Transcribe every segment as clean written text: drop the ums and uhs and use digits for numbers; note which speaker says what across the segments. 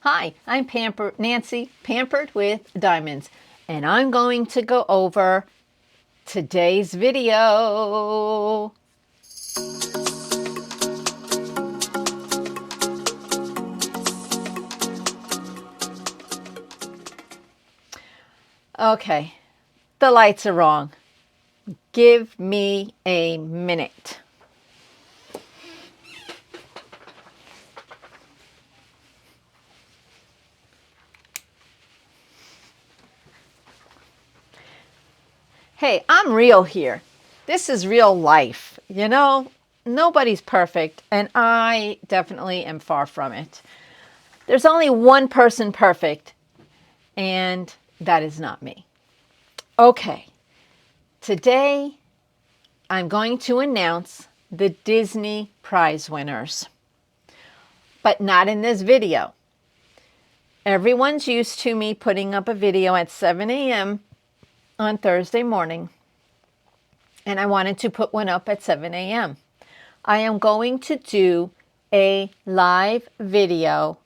Speaker 1: Hi, I'm Nancy, Pampered with Diamonds, and I'm going to go over today's video. Okay, the lights are wrong. Give me a minute. Hey, I'm real here. This is real life. You know, nobody's perfect, and I definitely am far from it. There's only one person perfect, and that is not me. Okay, today I'm going to announce the Disney prize winners, but not in this video. Everyone's used to me putting up a video at 7 a.m. on Thursday morning, and I wanted to put one up at 7 a.m. I am going to do a live video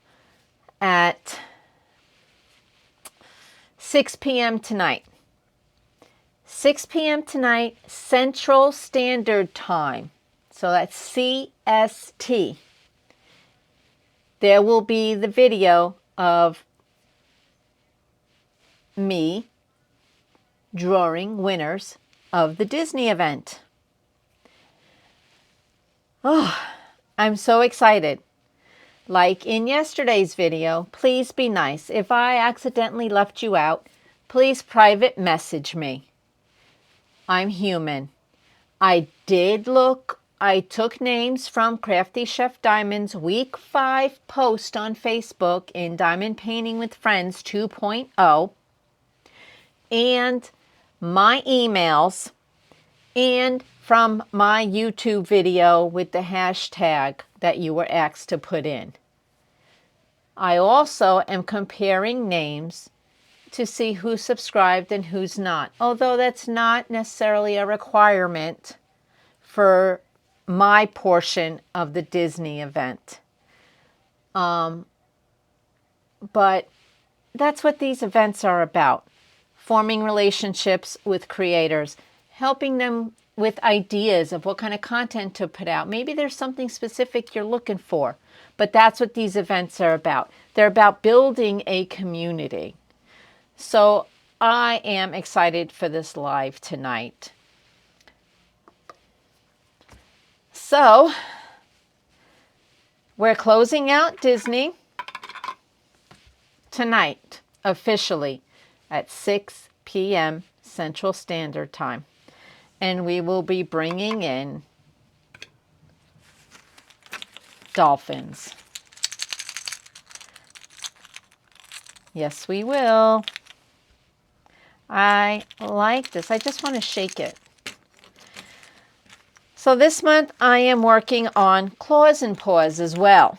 Speaker 1: at 6 p.m. tonight. 6 p.m. tonight, Central Standard Time. So that's CST. There will be the video of me drawing winners of the Disney event. Oh, I'm so excited. Like in yesterday's video, please be nice. If I accidentally left you out, please private message me. I'm human. I took names from Crafty Chef Diamond's Week 5 post on Facebook in Diamond Painting with Friends 2.0, and my emails, and from my YouTube video with the hashtag that you were asked to put in. I also am comparing names to see who's subscribed and who's not, although that's not necessarily a requirement for my portion of the Disney event. But that's what these events are about. Forming relationships with creators, helping them with ideas of what kind of content to put out. Maybe there's something specific you're looking for, but that's what these events are about. They're about building a community. So I am excited for this live tonight. So we're closing out Disney tonight, officially at 6 p.m. Central Standard Time. And we will be bringing in Dolphins. Yes, we will. I like this. I just want to shake it. So this month I am working on claws and paws as well.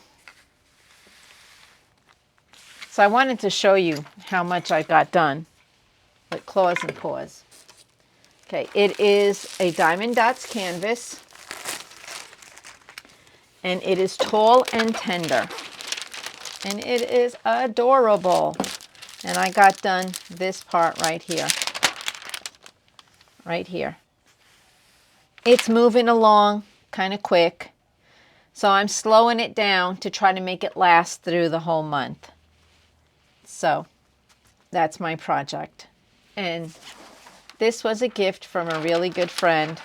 Speaker 1: So I wanted to show you how much I got done with claws and paws. Okay, it is a Diamond Dotz canvas, and it is tall and tender, and it is adorable. And I got done this part right here. Right here. It's moving along kind of quick, so I'm slowing it down to try to make it last through the whole month. So that's my project. And this was a gift from a really good friend.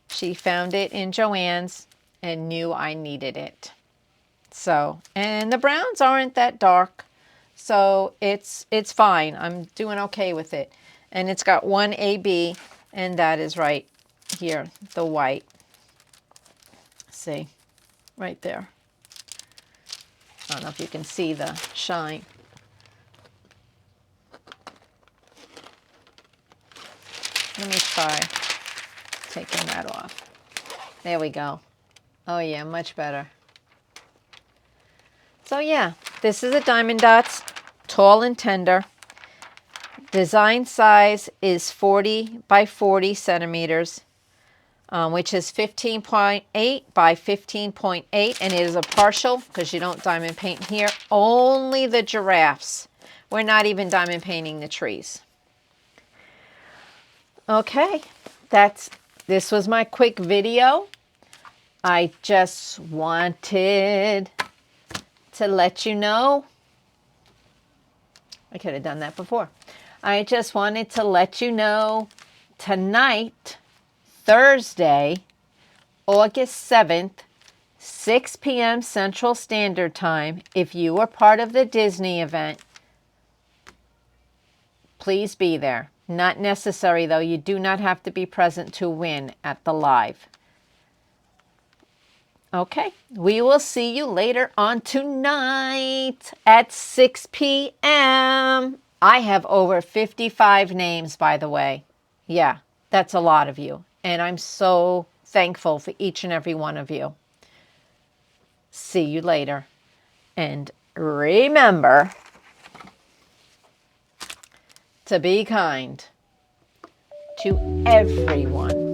Speaker 1: She found it in Joann's and knew I needed it. So, and the browns aren't that dark, so it's fine. I'm doing okay with it. And it's got one AB, and that is right here, the white. See, right there. I don't know if you can see the shine. Let me try taking that off. There we go. Oh yeah, much better. So yeah, this is a Diamond Dotz, tall and tender. Design size is 40 by 40 centimeters. which is 15.8 by 15.8, and it is a partial because you don't diamond paint here. Only the giraffes. We're not even diamond painting the trees. Okay, this was my quick video. I just wanted to let you know. I could have done that before. I just wanted to let you know tonight, Thursday, August 7th, 6 p.m. Central Standard Time, if you were part of the Disney event, please be there. Not necessary, though. You do not have to be present to win at the live. Okay, we will see you later on tonight at 6 p.m. I have over 55 names, by the way. Yeah, that's a lot of you. And I'm so thankful for each and every one of you. See you later. And remember to be kind to everyone.